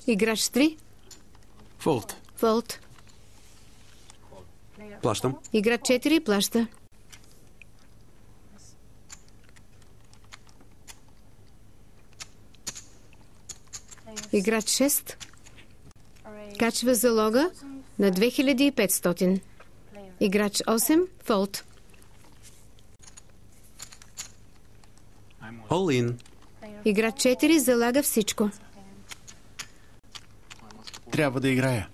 Играч 3. Фолд. Фолд. Плащам. Играч 4. Плаща. Играч 6. Качва залога на 2500. Играч 8. Фолд. All in. Играч 4. Залага всичко. Трябва да играя.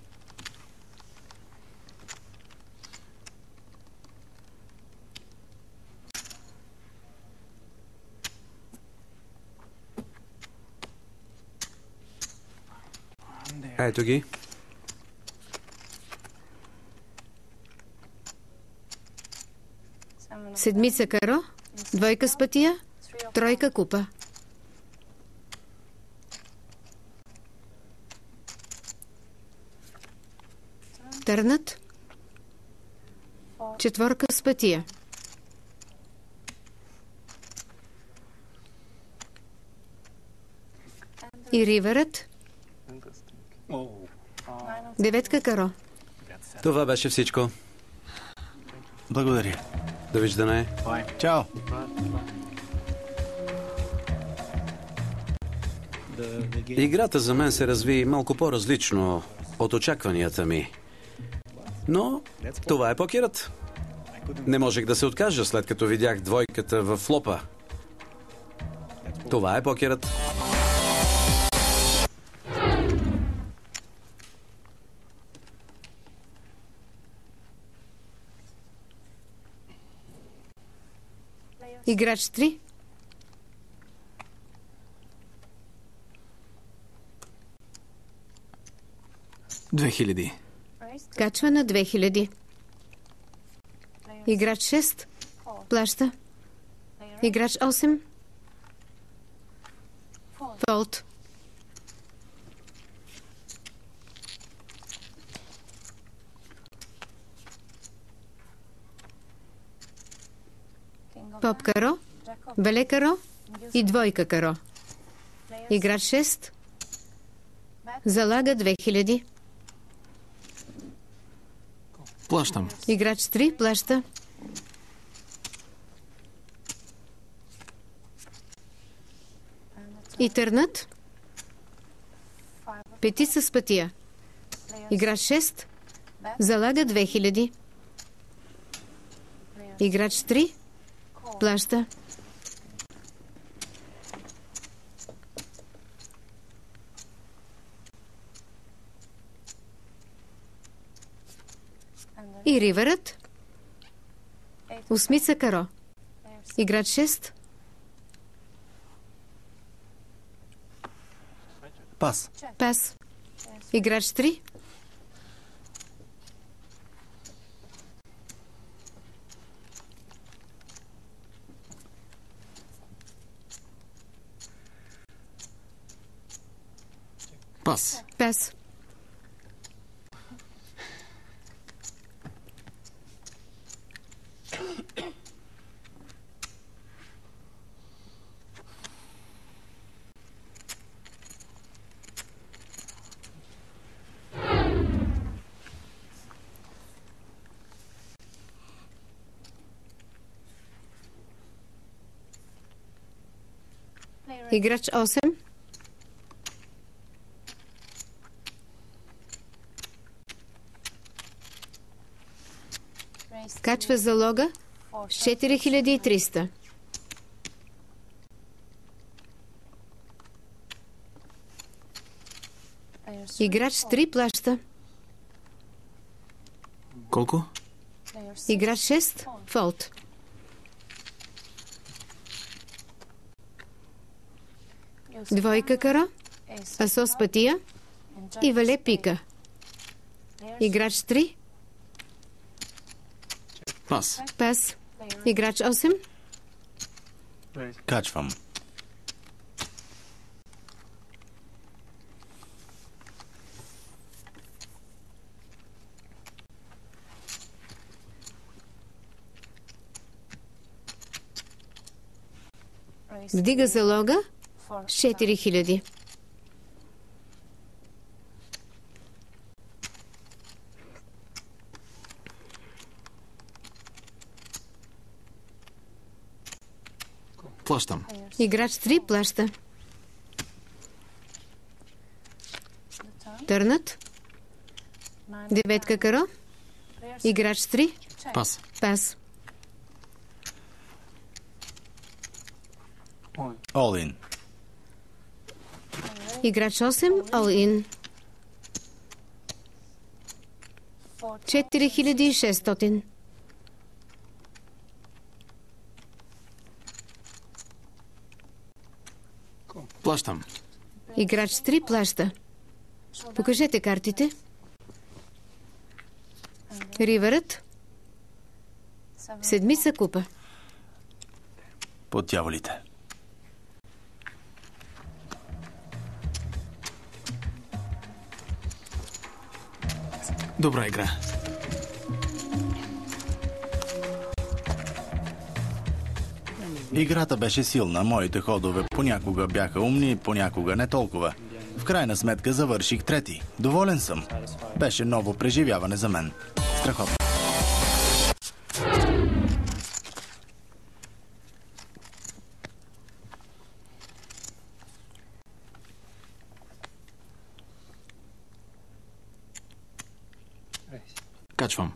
Ето ги. Седмица каро. Двойка с пътия. Тройка купа. Търнат. Четворка с пътия. И риверът. Деветка каро. Това беше всичко. Благодаря. Довиждане. Чао. Играта за мен се разви малко по-различно от очакванията ми. Но това е покерът. Не можех да се откажа, след като видях двойката в флопа. Това е покерът. Играч 3. $2000. Качва на 2000. Играч 6. Плаща. Играч 8. Фолд. Поп каро. Беле каро. И двойка каро. Играч 6. Залага 2000. Плащам. Играч 3. Плаща. И търнат. Пети с пътия. Играч 6. Залага 2000. Играч 3. Плаща. И риверът. Осмица каро. Играч 6. Пас. Пас. Играч 3. Пас. Пас. Играч 8. Качва залога с 4300. Играч 3 плаща. Колко? Играч 6. Фолд. Двойка каро. Асо с пътия. И вале пика. Играч 3. Пас. Пас. Играч 8. Качвам. Вдига залога с 4000. Плащам. Играч 3 плаща. Търнат. Деветка каро. Играч 3. Пас. Пас. All in. Играч 8. All in. 4600. Плащам. Играч 3 плаща. Покажете картите. Ривърът. Седмица купа. Под дяволите. Добра игра. Играта беше силна. Моите ходове понякога бяха умни, понякога не толкова. В крайна сметка завърших трети. Доволен съм. Беше ново преживяване за мен. Страхотно. Качвам.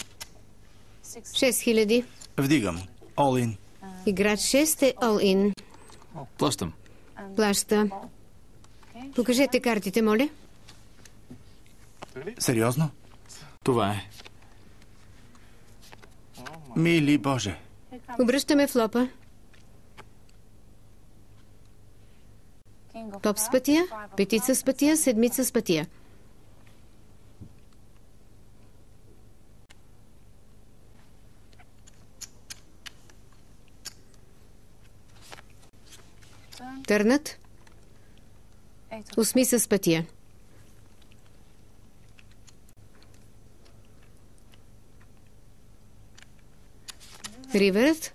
6000. Вдигам. All in. Играч 6 е all in. Плащам. Плаща. Покажете картите, моля. Сериозно? Това е. Мили Боже. Обръщаме флопа. Топ с пътия, петица с пътия, седмица с пътия. Търнат. Осмица с пътия. Ривърът.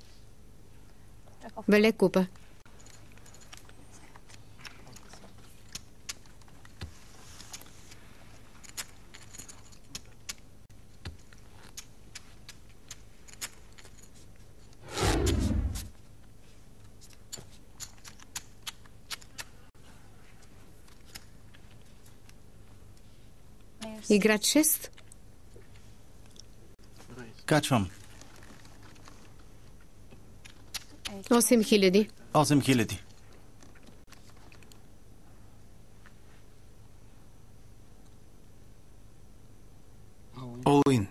Беле купа. Играч 6. Качвам. 8000. 8000. All in.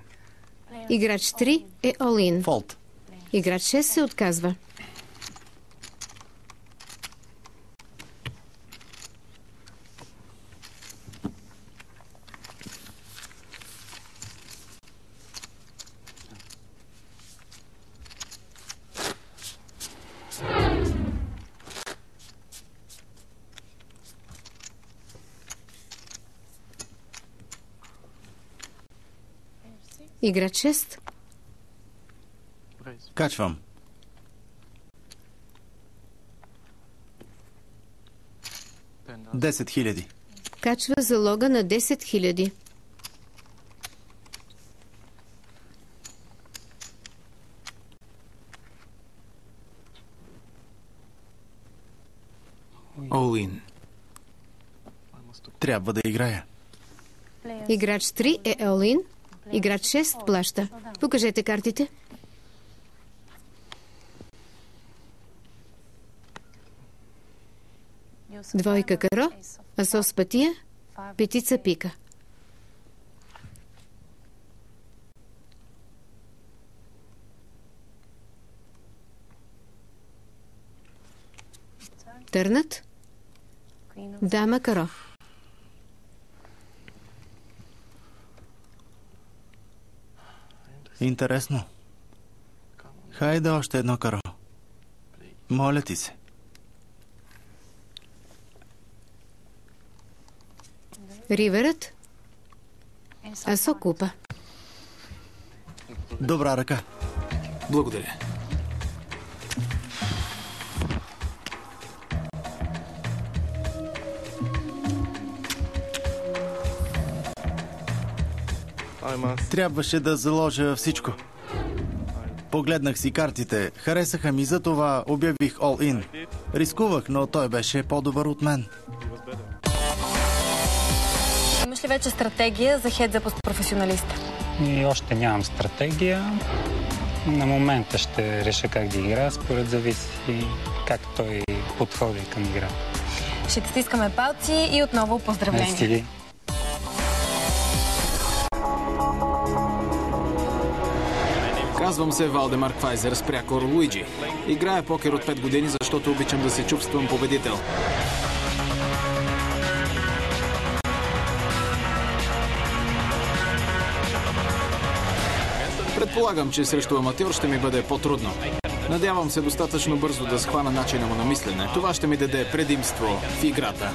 Играч 3 е all in. Фолт. Играч 6 се отказва. Играч 6. Качвам. 10 000. Качва залога на 10 000. All in. Трябва да играя. Играч 3 е all in. Играч 6 плаща. Покажете картите. Двойка каро, асо с пътия, петица пика. Търнат. Дама каро. Интересно. Хайде още едно каро. Моля ти се. Ривърът. Асо купа. Добра ръка. Благодаря. Трябваше да заложа всичко. Погледнах си картите. Харесаха ми, за това обявих all-in. Рискувах, но той беше по-добър от мен. Имаш ли вече стратегия за хедзъп с професионалиста? И още нямам стратегия. На момента ще реша как да играя, според зависи как той подходи към играта. Ще ти стискаме палци и отново поздравления. Мерси. Казвам се Валдемар Квайзер с прякор Луиджи. Играя покер от 5 години, защото обичам да се чувствам победител. Предполагам, че срещу аматьор ще ми бъде по-трудно. Надявам се достатъчно бързо да схвана начина му на мислене. Това ще ми даде предимство в играта.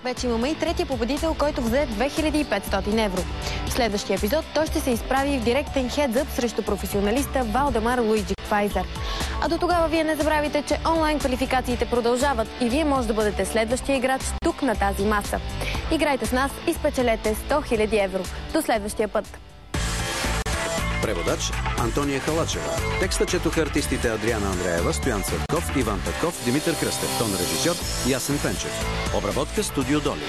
Вече имаме и третия победител, който взе 2500 евро. В следващия епизод той ще се изправи в директен хедзъп срещу професионалиста Валдемар Луиджи Квайзер. А до тогава вие не забравяйте, че онлайн квалификациите продължават и вие може да бъдете следващия играч тук на тази маса. Играйте с нас и спечелете 100 000 евро. До следващия път! Преводач Антония Халачева. Текста четоха артистите Адриана Андреева, Стоян Цветков, Иван Петков, Димитър Кръстев. Тон режисьор Ясен Пенчев. Обработка Студио Доли.